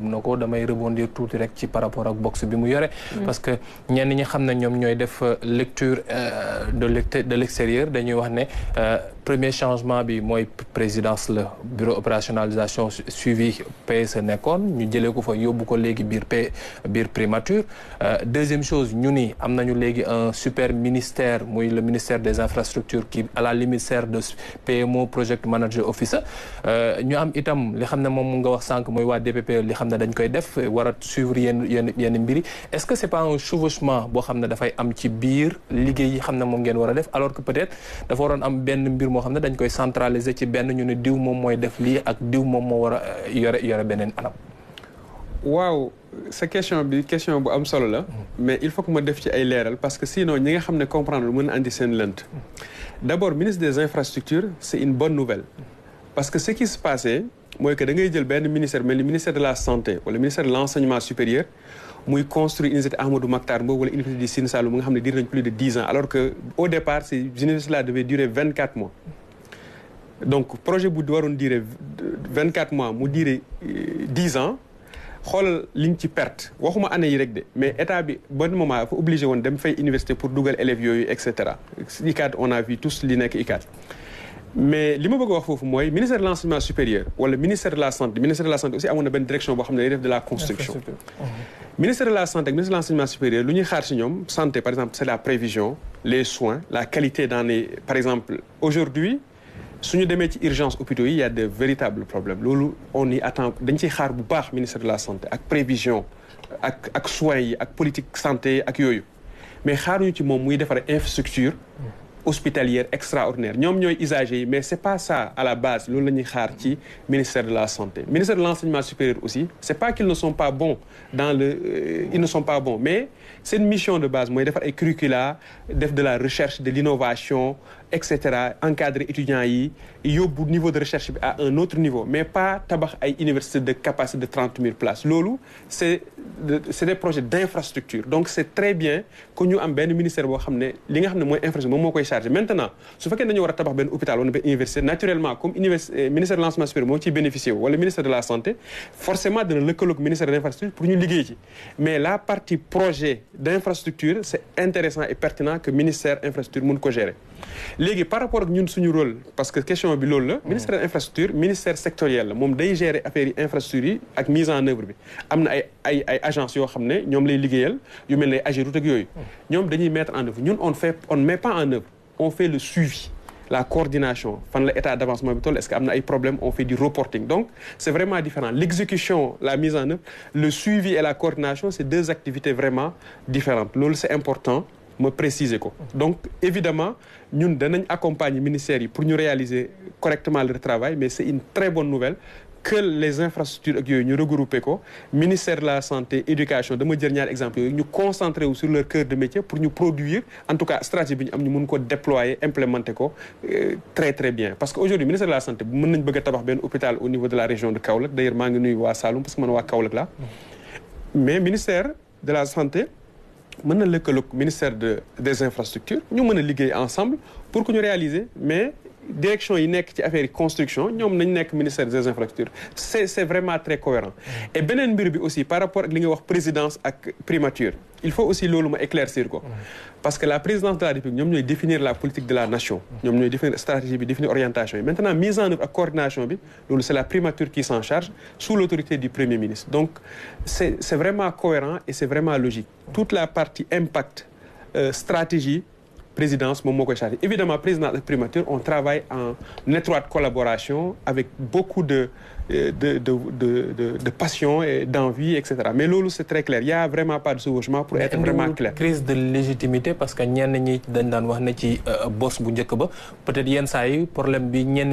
nako damay rebondir tuuti rek ci par rapport ak box bi mu yore parce que ñenn ñi xam ne ñoom ñooy def lecture de l'extérieur dañuy wax ne premier changement bi mooy présidence le bureau opérationnalisation suivi PSE nekkoon ñu jëlee ko fa yóbbu ko léegi biir primature deuxième chose ñu ni am nañu léegi un super ministère muy le ministère des infrastructures qui à la limite sert de PMO project manager officer ñu am itam li xam ne moom mu nga wax sànq mooy waa DPP li xam ne dañ koy def war a suivre yenn mbiri est-ce que c'est pas un chevauchement boo xam ne dafay am ci biir liggéey yi xam ne moom ngeen war a def alors que peut-être dafa waroon am benn mbir moo xam ne dañ koy centraliser ci benn ñu ne diw moom mooy def lii ak diw moom moo war a yore beneen anam. waaw sa question bi question bu am solo la mais il faut que ma def ci ay leeral parce que sinon ñi nga xam ne comprendre lu mën a andi seen lënt d'abord ministre des infrastructures c'est une bonne nouvelle parce que ce qui se passait mooy que da ngay jël benn ministère mais le ministère de la santé wala le ministère de l'enseignement supérieur muy construire université Ahmadou Makhtar Mbow wala université du Sine Saloum nga xam ne duré nañ plus de 10 ans alors que au départ ces universités-là devaient durer 24 mois donc projet bu waroon durer 24 mois mu durer 10 ans xoolal liñ ci perte waxuma année yi rek de mais état bi bon moment dafa obligé woon dem fay université pour dugal élèves yooyu et cetera ICAD on a vu tous li nekk ICAD mais li ma bëgg a wax foofu mooy ministère de l'enseignement supérieur wala ministère de la santé aussi amoon na benn direction boo xam ne day def de la construction ministère de la santé ak ministère de l'enseignement supérieur lu ñuy xaar ci ñoom santé par exemple c'est la prévision les soins la qualité dans les par exemple aujourd'hui suñu demee ci urgence hôpitaux yi y a de véritables problèmes loolu on y attend dañ ciy xaar bu baax ministère de la santé ak prévision ak soins yi ak politique santé ak yooyu mais xaaruñu ci moom muy defar infrastructure hospitalière extraordinaire ñoom ñooy usagers yi mais c'est pas ça à la base loolu la ñuy xaar ci ministère de la santé ministère de l'enseignement supérieur aussi c'est pas qu'ils ne sont pas bons ils ne sont pas bons mais c'est une mission de base mooy defar ay curricula def de la recherche de l'innovation etc encadrer étudiants yi yóbbu niveau de recherche bi à un autre niveau mais pas tabax ay université de capacité de 30 000 places loolu c'est des projets d'infrastructure donc c'est très bien que ñu am benn ministère boo xam ne li nga xam ne mooy infrastructure moom moo koy chargé maintenant su fekkee dañu war a tabax benn hôpital wala benn université naturellement comme ministère de l'enseignement supérieur moo ciy bénéficier wala ministère de la santé forcément dana lëkkaloog ministère de l'infrastructure pour ñu liggéey ci mais la partie projet d'infrastructure c'est intéressant et pertinent que ministère infrastructure mun ko gérer léegi par rapport ak ñun suñu rôle parce que question bi loolu la ministère de l'infrastructure ministère sectoriel la moom day gérer affaires yi infrastructure yi ak mise en œuvre bi am na ay agences yoo xam ne ñoom lay liggéeyal yu mel ne AGEROUTE ak yooyu ñoom dañuy mettre en œuvre ñun on ne met pas en œuvre on fait le suivi la coordination fan la état d'avancement bi toll est-ce que am na ay problèmes on fait du reporting donc c'est vraiment différent l'exécution la mise en œuvre le suivi et la coordination c'est deux activités vraiment différentes loolu c'est important ma préciser ko donc évidemment ñun danañ accompagner ministères yi pour ñu réaliser correctement leur travail mais c'est une très bonne nouvelle que les infrastructures ak yooyu ñu regrouper ko ministère de la santé éducation dama jël ñaari exemple yooyu ñu concentrer wu sur leur cœur de métier pour ñu produire en tout cas stratégie bi ñu am ñu mun ko déployer implémenter ko très très bien parce que aujourd'hui ministère de la santé mën nañ bëgg a tabax benn hôpital au niveau de la région de Kaolack d'ailleurs maa ngi nuyu waa Saloum parce que man waa Kaolack la mais ministère de la santé mën na lëkkaloog ministère des infrastructures ñu mën a liggéey ensemble pour que ñu réaliser mais direction yi nekk ci affaire yi construction ñoom nañ nekk ministère des infrastructures c'est vraiment très cohérent et beneen mbir bi aussi par rapport ak li nga wax présidence ak primature il faut aussi loolu ma éclaircir ko parce que la présidence de la République ñoom ñooy définir la politique de la nation ñoom ñooy définir stratégie bi définir orientation yi maintenant mise en œuvre ak coordination bi loolu c'est la primature qui s'en charge sous l'autorité du Premier ministre donc c'est vraiment cohérent et c'est vraiment logique toute la partie impact stratégie présidence moom moo koy chargé évidemment présidence ak primature on travaille en étroite collaboration avec beaucoup de passion et d'envie etc mais loolu c'est très clair il y a vraiment pas de chevauchement pour être vraiment clair crise de légitimité parce que ñenn ñi dañ daan wax ne ci boss bu njëkk ba peut-être yenn saa yi problème bi ñenn